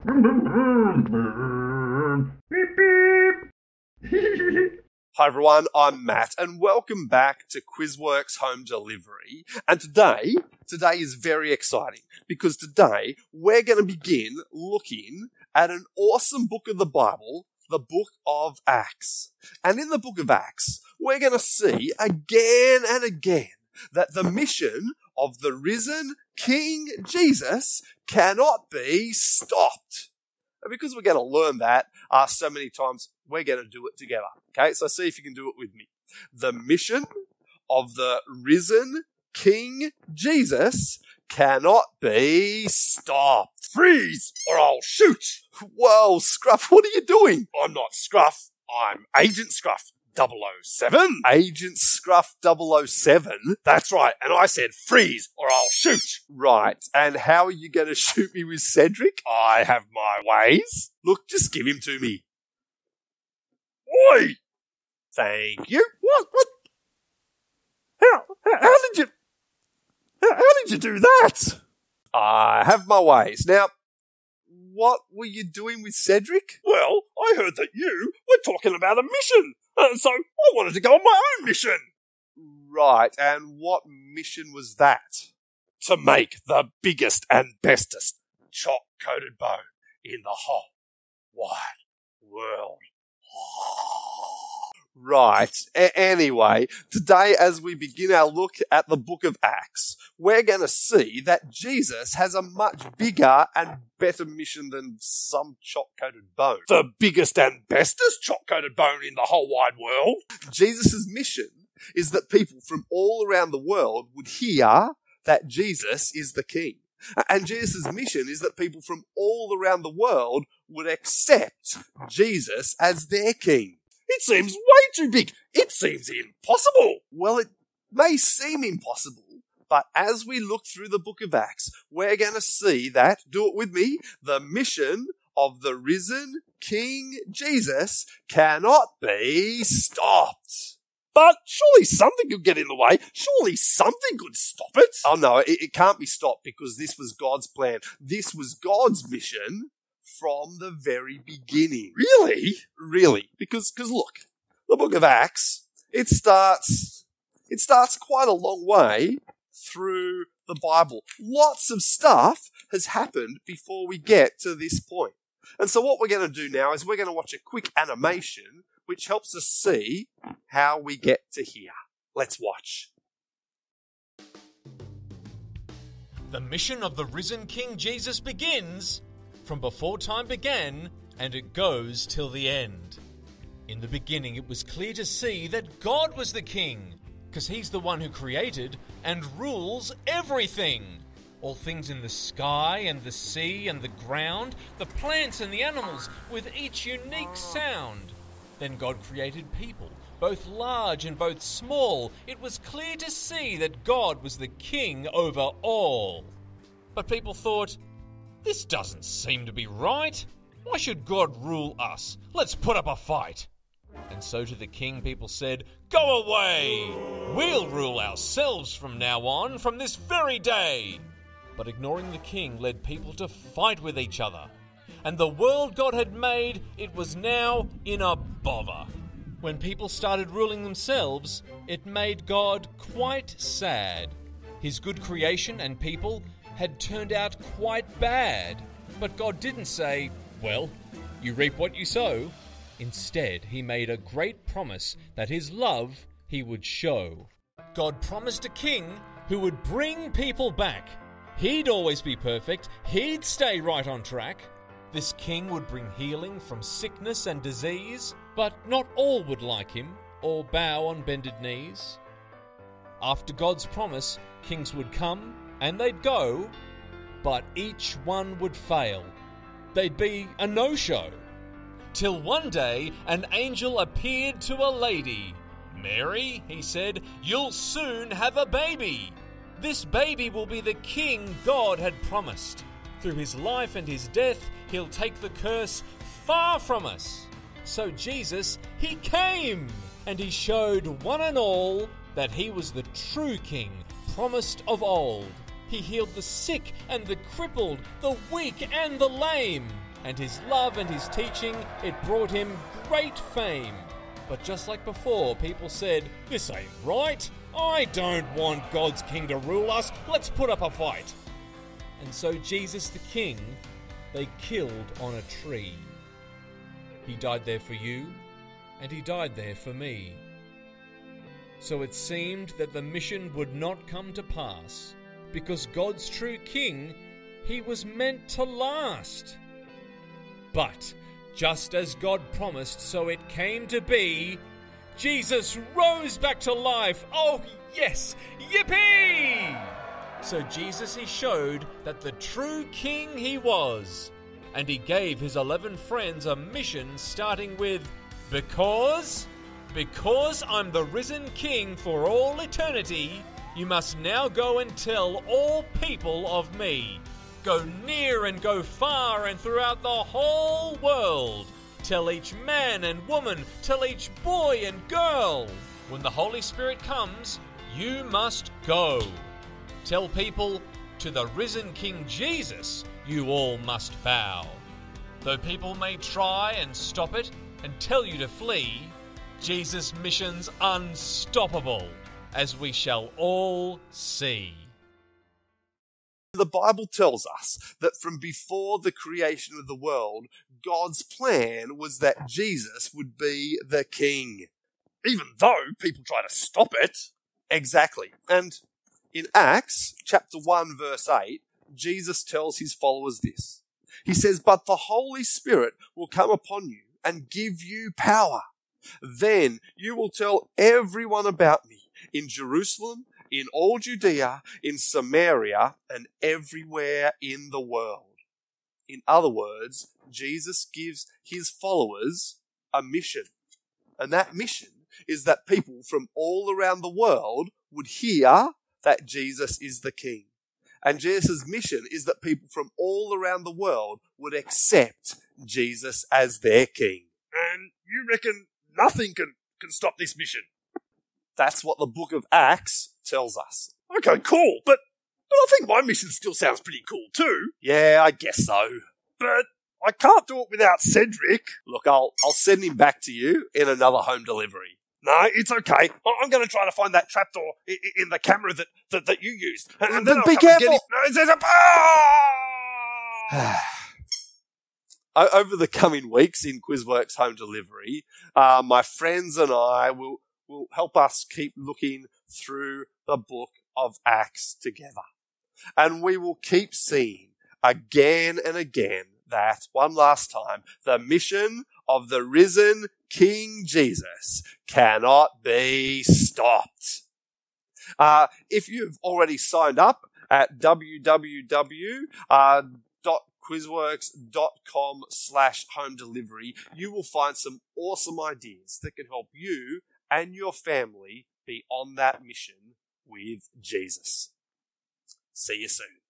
Hi everyone, I'm Matt and welcome back to Quizworks Home Delivery. And today is very exciting because today we're going to begin looking at an awesome book of the Bible, the book of Acts. And in the book of Acts, we're going to see again and again that the mission of the risen King Jesus cannot be stopped. And because we're going to learn that so many times, we're going to do it together. Okay, so see if you can do it with me. The mission of the risen King Jesus cannot be stopped. Freeze or I'll shoot. Whoa, Scruff, what are you doing? I'm not Scruff. I'm Agent Scruff 007. Agent Scruff 007? That's right. And I said freeze or I'll shoot. Right. And how are you going to shoot me with Cedric? I have my ways. Look, just give him to me. Oi! Thank you. What? How did you do that? I have my ways. Now, what were you doing with Cedric? Well, I heard that you were talking about a mission, so I wanted to go on my own mission. Right, and what mission was that? To make the biggest and bestest chalk-coated bone in the whole wide world. Right. Anyway, today as we begin our look at the book of Acts, we're going to see that Jesus has a much bigger and better mission than some chalk-coated bone. The biggest and bestest chalk-coated bone in the whole wide world. Jesus' mission is that people from all around the world would hear that Jesus is the King. And Jesus' mission is that people from all around the world would accept Jesus as their King. It seems way too big. It seems impossible. Well, it may seem impossible, but as we look through the book of Acts, we're going to see that, do it with me, the mission of the risen King Jesus cannot be stopped. But surely something could get in the way. Surely something could stop it. Oh no, it can't be stopped because this was God's plan. This was God's mission from the very beginning. Really? Really. Because look, the book of Acts, it starts quite a long way through the Bible. Lots of stuff has happened before we get to this point. And so what we're going to do now is we're going to watch a quick animation which helps us see how we get to here. Let's watch. The mission of the risen King Jesus begins from before time began, and it goes till the end. In the beginning, it was clear to see that God was the King, because He's the one who created and rules everything. All things in the sky and the sea and the ground, the plants and the animals, with each unique sound. Then God created people, both large and both small. It was clear to see that God was the King over all. But people thought, this doesn't seem to be right. Why should God rule us? Let's put up a fight. And so to the king, people said, go away. We'll rule ourselves from now on, from this very day. But ignoring the king led people to fight with each other. And the world God had made, it was now in a bother. When people started ruling themselves, it made God quite sad. His good creation and people had turned out quite bad. But God didn't say, well, you reap what you sow. Instead, He made a great promise that His love He would show. God promised a king who would bring people back. He'd always be perfect. He'd stay right on track. This king would bring healing from sickness and disease, but not all would like him or bow on bended knees. After God's promise, kings would come and they'd go, but each one would fail. They'd be a no-show. Till one day, an angel appeared to a lady. Mary, he said, you'll soon have a baby. This baby will be the king God had promised. Through his life and his death, he'll take the curse far from us. So Jesus, he came, and he showed one and all that he was the true king, promised of old. He healed the sick and the crippled, the weak and the lame. and his love and his teaching, it brought him great fame. But just like before, people said, "This ain't right. I don't want God's king to rule us. Let's put up a fight." And so Jesus the King, they killed on a tree. He died there for you, and he died there for me. So it seemed that the mission would not come to pass, because God's true king, he was meant to last. But just as God promised, so it came to be. Jesus rose back to life. Oh yes, yippee! So Jesus, he showed that the true king he was, and he gave his 11 friends a mission starting with, because I'm the risen king for all eternity, you must now go and tell all people of me. Go near and go far and throughout the whole world. Tell each man and woman, tell each boy and girl. When the Holy Spirit comes, you must go. Tell people, to the risen King Jesus, you all must bow. Though people may try and stop it and tell you to flee, Jesus' mission's unstoppable, as we shall all see. The Bible tells us that from before the creation of the world, God's plan was that Jesus would be the king. Even though people try to stop it. Exactly. And in Acts chapter 1 verse 8, Jesus tells his followers this. He says, "But the Holy Spirit will come upon you and give you power. Then you will tell everyone about me in Jerusalem, in all Judea, in Samaria, and everywhere in the world." In other words, Jesus gives his followers a mission. And that mission is that people from all around the world would hear that Jesus is the King. And Jesus' mission is that people from all around the world would accept Jesus as their King. And you reckon nothing can stop this mission? That's what the book of Acts tells us. Okay, cool, but I think my mission still sounds pretty cool too. Yeah, I guess so. But I can't do it without Cedric. Look, I'll send him back to you in another home delivery. No, it's okay. I'm going to try to find that trapdoor in the camera that you used. And then But I'll be come and get careful. it. No, there's a... Over the coming weeks in Quizworks Home Delivery, my friends and I will help us keep looking through the book of Acts together. And we will keep seeing again and again that, one last time, the mission of the risen King Jesus cannot be stopped. If you've already signed up at www.quizworks.com/home delivery, you will find some awesome ideas that can help you and your family be on that mission with Jesus. See you soon.